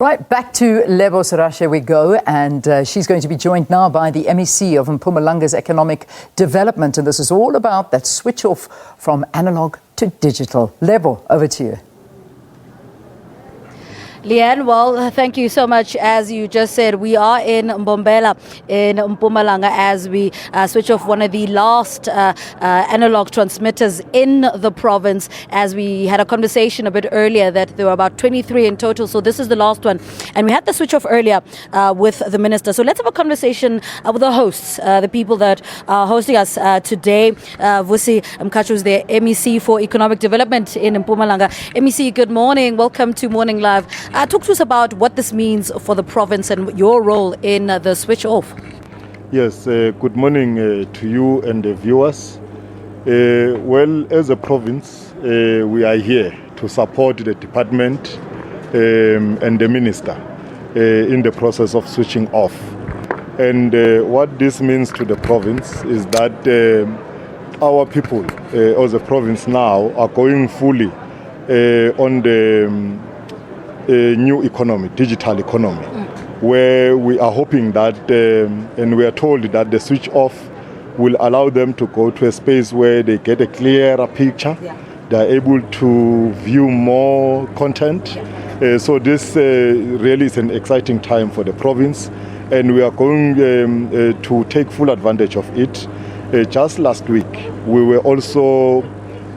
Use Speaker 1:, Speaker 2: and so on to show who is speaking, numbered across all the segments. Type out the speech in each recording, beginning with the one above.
Speaker 1: Right, back to Lebo Serache we go, and she's going to be joined now by the MEC of Mpumalanga's economic development, and this is all about that switch off from analog to digital. Lebo, over to you.
Speaker 2: Leanne, well, thank you so much. As you just said, we are in Mbombela in Mpumalanga as we switch off one of the last analog transmitters in the province, as we had a conversation a bit earlier that there were about 23 in total. So this is the last one. And we had the switch off earlier with the minister. So let's have a conversation with the hosts, the people that are hosting us today. Vusi Mkhatshwa is the MEC for Economic Development in Mpumalanga. MEC, good morning. Welcome to Morning Live. Talk to us about what this means for the province and your role in the switch off.
Speaker 3: Yes, good morning to you and the viewers. Well, as a province, we are here to support the department and the minister in the process of switching off. And what this means to the province is that our people as a province now are going fully on the new economy, digital economy, where we are hoping that, and we are told that the switch off will allow them to go to a space where they get a clearer picture. Yeah. They are able to view more content. So this really is an exciting time for the province, and we are going to take full advantage of it. Just last week, we were also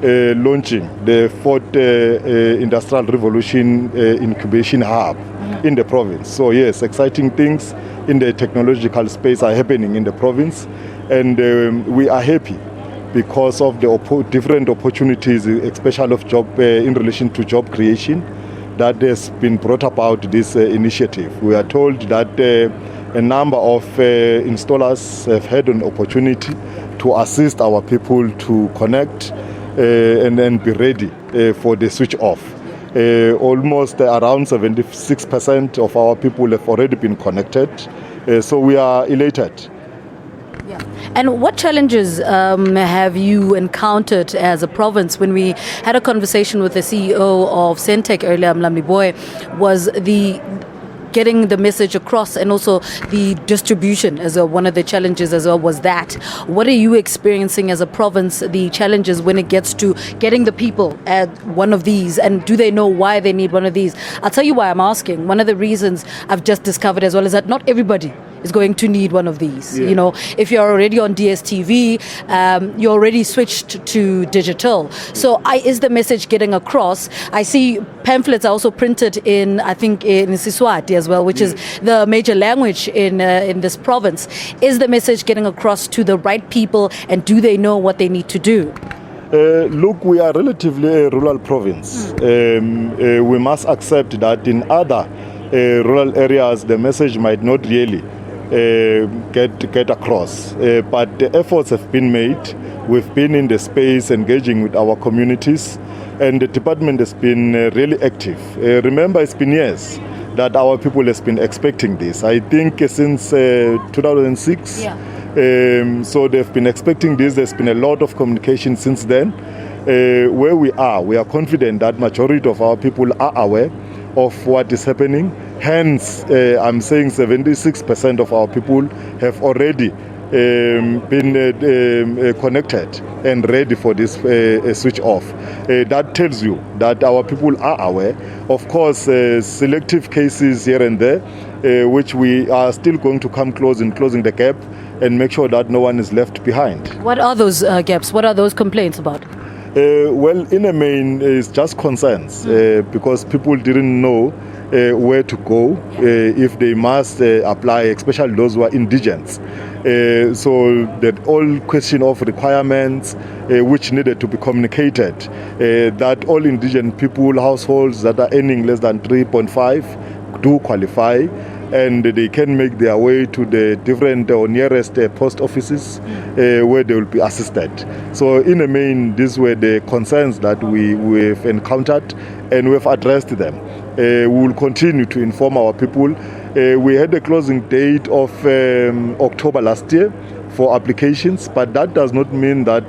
Speaker 3: launching the fourth Industrial Revolution Incubation Hub in the province. So yes, exciting things in the technological space are happening in the province, and we are happy because of the different opportunities, especially of job in relation to job creation, that has been brought about this initiative. We are told that a number of installers have had an opportunity to assist our people to connect and then be ready for the switch off. Almost around 76% of our people have already been connected, so we are elated.
Speaker 2: Yeah. And what challenges have you encountered as a province? When we had a conversation with the CEO of Centec earlier, Mlamli Boy, was the getting the message across, and also the distribution as one of the challenges as well was that. What are you experiencing as a province, the challenges when it gets to getting the people at one of these, and do they know why they need one of these? I'll tell you why I'm asking. One of the reasons I've just discovered as well is that not everybody is going to need one of these. Yeah. You know, if you're already on DSTV, you're already switched to digital. So is the message getting across? I see pamphlets are also printed in, I think, in Siswati as well, which is the major language in this province. Is the message getting across to the right people, and do they know what they need to do?
Speaker 3: Look, we are relatively a rural province. We must accept that in other rural areas the message might not really get across, but the efforts have been made. We've been in the space engaging with our communities, and the department has been really active. Remember, it's been years that our people has been expecting this. I think since 2006. Yeah. So they've been expecting this. There's been a lot of communication since then. Where we are confident that majority of our people are aware of what is happening. Hence, I'm saying 76% of our people have already been connected and ready for this switch off. That tells you that our people are aware. Of course, selective cases here and there, which we are still going to come close in closing the gap and make sure that no one is left behind.
Speaker 2: What are those gaps? What are those complaints about?
Speaker 3: Well, in the main, it's just concerns because people didn't know where to go if they must apply, especially those who are indigents. So the whole question of requirements which needed to be communicated, that all indigent people, households that are earning less than 3.5 do qualify, and they can make their way to the different or nearest post offices where they will be assisted. So in the main, these were the concerns that we've encountered, and we've addressed them. We will continue to inform our people. We had a closing date of October last year for applications, but that does not mean that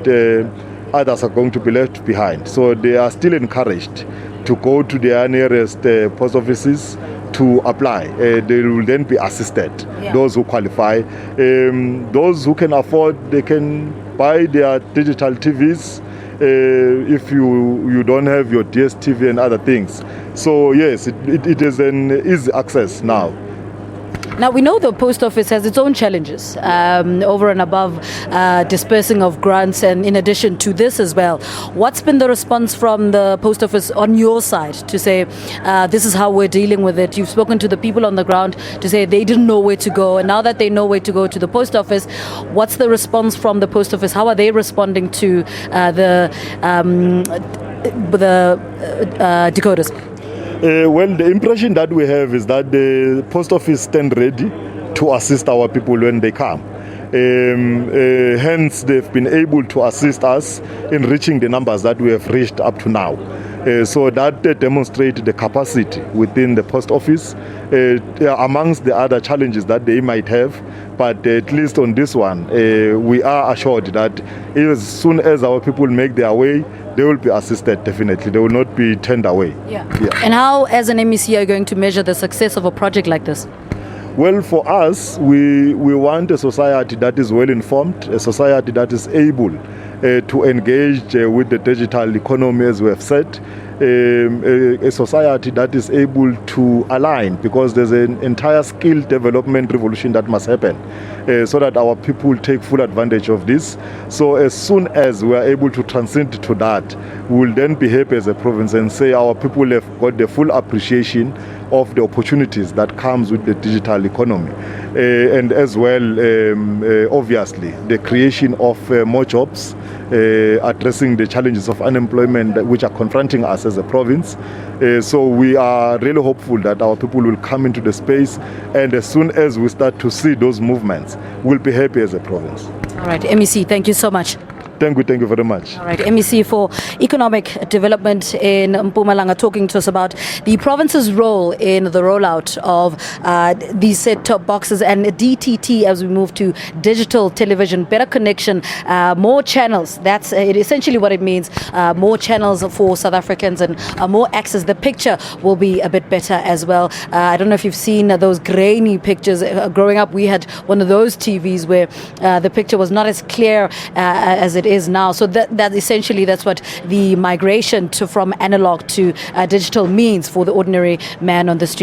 Speaker 3: others are going to be left behind. So they are still encouraged to go to their nearest post offices to apply. They will then be assisted, those who qualify. Those who can afford, they can buy their digital TVs if you don't have your DSTV and other things. So yes, it is an easy access now.
Speaker 2: Now, we know the post office has its own challenges over and above dispersing of grants, and in addition to this as well. What's been the response from the post office on your side to say this is how we're dealing with it? You've spoken to the people on the ground to say they didn't know where to go, and now that they know where to go to the post office, what's the response from the post office? How are they responding to the decoders?
Speaker 3: Well, the impression that we have is that the post office stand ready to assist our people when they come. Hence, they've been able to assist us in reaching the numbers that we have reached up to now. So that demonstrates the capacity within the post office amongst the other challenges that they might have. But at least on this one, we are assured that as soon as our people make their way, they will be assisted definitely. They will not be turned away.
Speaker 2: Yeah. And how, as an MEC, are you going to measure the success of a project like this?
Speaker 3: Well, for us, we want a society that is well informed, a society that is able to engage with the digital economy, as we have said, a society that is able to align, because there's an entire skill development revolution that must happen so that our people take full advantage of this. So as soon as we are able to transcend to that, we will then be happy as a province and say our people have got the full appreciation of the opportunities that comes with the digital economy, and as well, obviously, the creation of more jobs, addressing the challenges of unemployment which are confronting us as a province. So we are really hopeful that our people will come into the space, and as soon as we start to see those movements, we'll be happy as a province.
Speaker 2: All right, MEC, thank you so much.
Speaker 3: Thank you very much.
Speaker 2: All right, MEC for Economic Development in Mpumalanga, talking to us about the province's role in the rollout of these set-top boxes and DTT as we move to digital television, better connection, more channels. That's essentially what it means, more channels for South Africans and more access. The picture will be a bit better as well. I don't know if you've seen those grainy pictures. Growing up, we had one of those TVs where the picture was not as clear as it is now. So that essentially, that's what the migration from analog to digital means for the ordinary man on the street.